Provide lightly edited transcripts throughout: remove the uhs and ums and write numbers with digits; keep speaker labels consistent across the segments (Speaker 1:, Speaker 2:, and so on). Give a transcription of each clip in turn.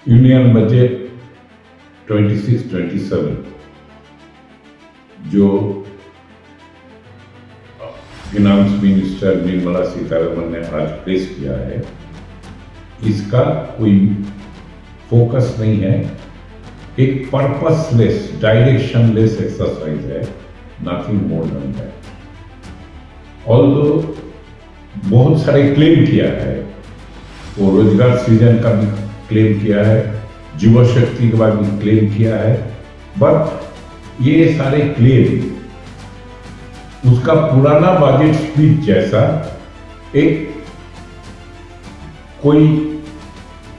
Speaker 1: Union budget 26-27 जो finance minister Nirmala Sitharaman ने आज पेश किया है, इसका कोई फोकस नहीं है, एक पर्पसलेस डायरेक्शनलेस एक्सरसाइज है, nothing more than that. Although बहुत सारे क्लेम किया है, वो रोजगार सृजन का भी क्लेम किया है, युवा शक्ति के बाद भी क्लेम किया है, बट ये सारे क्लेम उसका पुराना बजट स्पीच जैसा एक कोई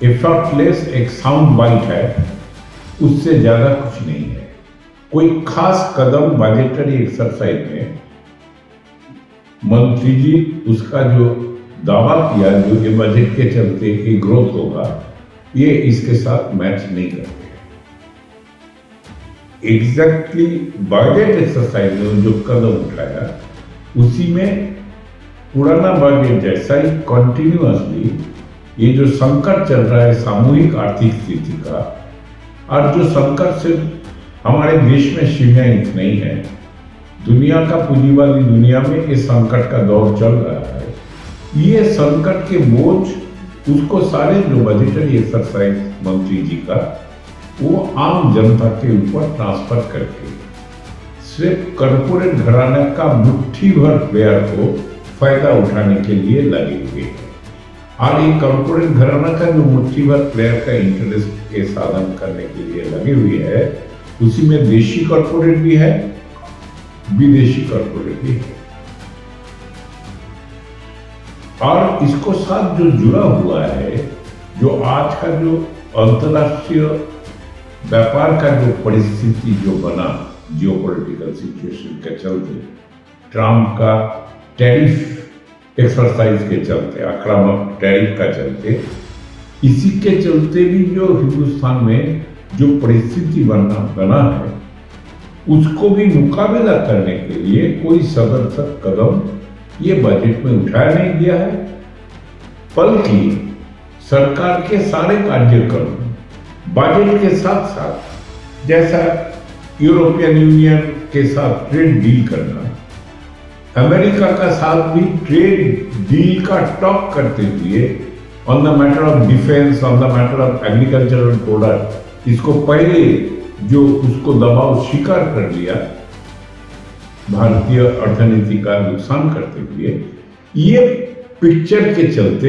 Speaker 1: एफर्टलेस एक साउंड बाइट है, उससे ज्यादा कुछ नहीं है। कोई खास कदम बजटरी एक्सरसाइज में मंत्री जी उसका जो दावा किया, जो ये बजट के चलते ये ग्रोथ होगा, ये इसके साथ मैच नहीं करते। एग्जैक्टली बजट एक्सरसाइज में जो कदम उठाया उसी में पुराना बजट जैसा ही कंटिन्यूअसली ये जो संकट चल रहा है सामूहिक आर्थिक स्थिति का, और जो संकट सिर्फ हमारे देश में सीमित नहीं है, दुनिया का पूंजीवादी दुनिया में ये संकट का दौर चल रहा है। ये संकट के बोझ उसको सारे जो बजटरी एक्सरसाइज मंत्री जी का वो आम जनता के ऊपर ट्रांसफर करके सिर्फ कॉर्पोरेट घराने का मुट्ठी भर प्लेयर को फायदा उठाने के लिए लगे हुए हैं। और ये कॉर्पोरेट घराना का जो मुट्ठी भर प्लेयर का इंटरेस्ट के साधन करने के लिए लगे हुए है, उसी में देशी कॉर्पोरेट भी है, विदेशी कॉर्पोरेट भी है। और इसको साथ जो जुड़ा हुआ है, जो आज का जो अंतरराष्ट्रीय व्यापार का जो परिस्थिति जो बना जियोपॉलिटिकल सिचुएशन के चलते, ट्रम्प का टैरिफ एक्सरसाइज के चलते, आक्रामक टैरिफ का चलते, इसी के चलते भी जो हिंदुस्तान में जो परिस्थिति बना है, उसको भी मुकाबला करने के लिए कोई सदर्थक कदम ये बजट में उठाया नहीं गया है, बल्कि सरकार के सारे कार्यक्रम बजट के साथ साथ, जैसा यूरोपियन यूनियन के साथ ट्रेड डील करना, अमेरिका का साथ भी ट्रेड डील का टॉक करते हुए on the matter of defence, on the matter of agricultural product, इसको पहले जो उसको दबाव स्वीकार कर लिया, भारतीय अर्थनीति का नुकसान करते हुए, ये पिक्चर के चलते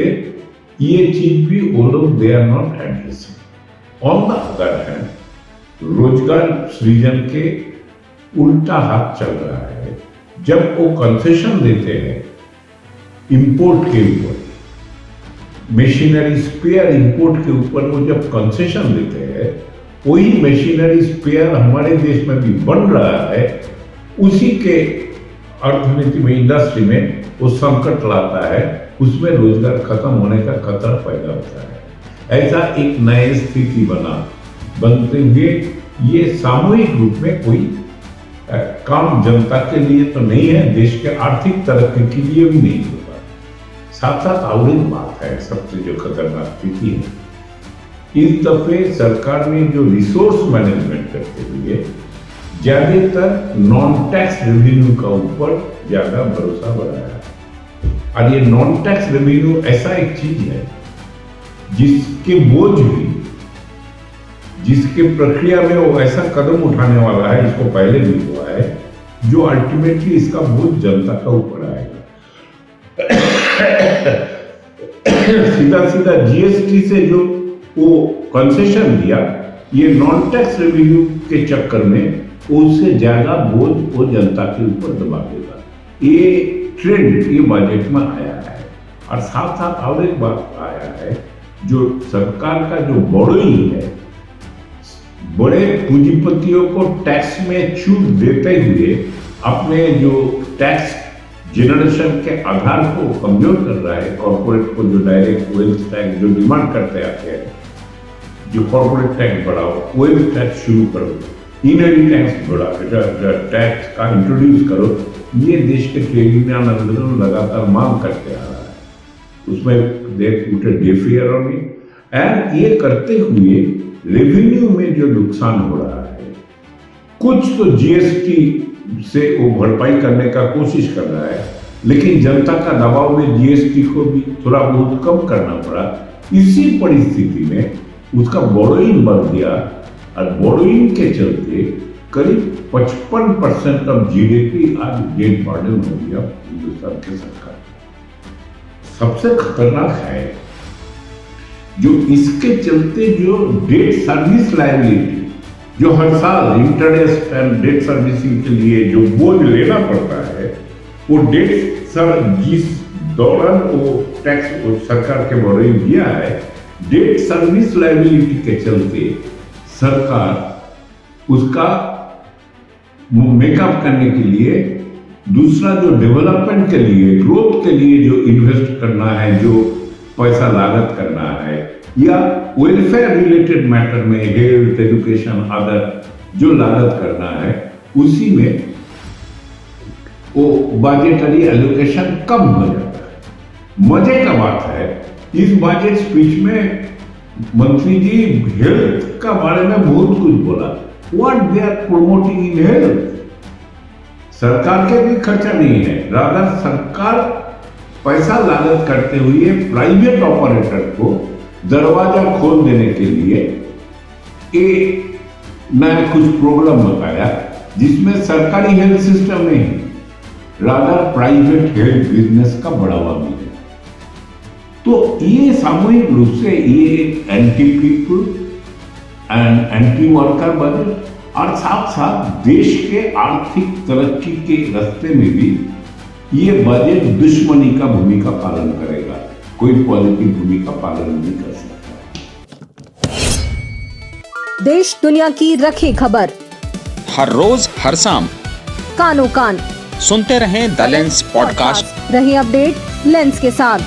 Speaker 1: ये चीज भी वो लोग they are not addressing. On the other hand, रोजगार सृजन के उल्टा हाथ चल रहा है। जब वो कंसेशन देते हैं इंपोर्ट के ऊपर, मशीनरी स्पेयर इंपोर्ट के ऊपर वो जब कंसेशन देते हैं, वही मशीनरी स्पेयर हमारे देश में भी बन रहा है, उसी के अर्थनीति में, इंडस्ट्री में वो संकट लाता है, उसमें रोजगार खत्म होने का खतरा पैदा होता है। ऐसा एक नई स्थिति बनते हुए ये सामूहिक रूप में कोई काम जनता के लिए तो नहीं है, देश के आर्थिक तरक्की के लिए भी नहीं होगा। साथ साथ और एक बात है, सबसे जो खतरनाक स्थिति है, इस दफे सरकार ने जो रिसोर्स मैनेजमेंट करते हुए ज्यादातर नॉन टैक्स रेवेन्यू का ऊपर ज्यादा भरोसा बढ़ाया। और ये नॉन टैक्स रेवेन्यू ऐसा एक चीज है जिसके बोझ भी, जिसके प्रक्रिया में वो ऐसा कदम उठाने वाला है, इसको पहले भी हुआ है, जो अल्टीमेटली इसका बोझ जनता का ऊपर आएगा। सीधा सीधा जीएसटी से जो वो कंसेशन दिया, ये नॉन टैक्स रेवेन्यू के चक्कर में उससे ज्यादा बोझ वो जनता के ऊपर दबा देगा। ये ट्रेंड ये बजट में आया है। और साथ साथ और एक बात आया है, जो सरकार का जो बोरोइंग है, बड़े पूंजीपतियों को टैक्स में छूट देते हुए अपने जो टैक्स जनरेशन के आधार को कमजोर कर रहा है। कॉर्पोरेट को जो डायरेक्ट वेल्थ टैक्स जो डिमांड करते आते हैं, जो कॉर्पोरेट टैक्स बढ़ाओ, वेल्थ टैक्स शुरू करो, इनरी टैक्स टैक्स का इंट्रोड्यूस करो, ये देश के ट्रेड यूनियन आंदोलन लगातार मांग करते आ रहा है। उसमें देख उठे डिफियर ऑन इट एंड ये करते हुए रेवेन्यू में जो नुकसान हो रहा है, कुछ तो जीएसटी से वो भरपाई करने का कोशिश कर रहा है, लेकिन जनता का दबाव में जीएसटी को भी थोड़ा बहुत कम करना पड़ा। इसी परिस्थिति में उसका बोरोइंग बढ़ गया और बोरोइंग के चलते करीब 55% ऑफ जीडीपी आज डेट बर्डन हो गया हिंदुस्तान के सरकार। सबसे खतरनाक है जो इसके चलते जो डेट सर्विस लायबिलिटी, जो हर साल इंटरेस्ट एंड डेट सर्विसिंग के लिए जो बोझ लेना पड़ता है, वो डेट जिस दौरान वो टैक्स सरकार के बोरोइंग दिया है, डेट सर्विस लायबिलिटी के चलते सरकार उसका मेकअप करने के लिए दूसरा जो डेवलपमेंट के लिए, ग्रोथ के लिए जो इन्वेस्ट करना है, जो पैसा लागत करना है, या वेलफेयर रिलेटेड मैटर में हेल्थ, एजुकेशन, अदर जो लागत करना है, उसी में वो बजटरी एलोकेशन कम हो जाता है। मजे का बात है, इस बजट स्पीच में मंत्री जी हेल्थ का बारे में बहुत कुछ बोला। What they are promoting in health? सरकार के भी खर्चा नहीं है, रादर सरकार पैसा लागत करते हुए प्राइवेट ऑपरेटर को दरवाजा खोल देने के लिए एक नया कुछ प्रोग्राम बताया, जिसमें सरकारी हेल्थ सिस्टम नहीं, रादर प्राइवेट हेल्थ बिजनेस का बढ़ावा मिले। तो ये सामूहिक रूप से ये anti people and anti worker budget और साथ साथ देश के आर्थिक तरक्की के रास्ते में भी ये बजट दुश्मनी का भूमिका पालन करेगा, कोई पॉजिटिव भूमिका पालन नहीं कर सकता।
Speaker 2: देश दुनिया की रखी खबर
Speaker 3: हर रोज हर शाम
Speaker 2: कानो कान
Speaker 3: सुनते रहें द लेंस पॉडकास्ट।
Speaker 2: रहे अपडेट लेंस के साथ।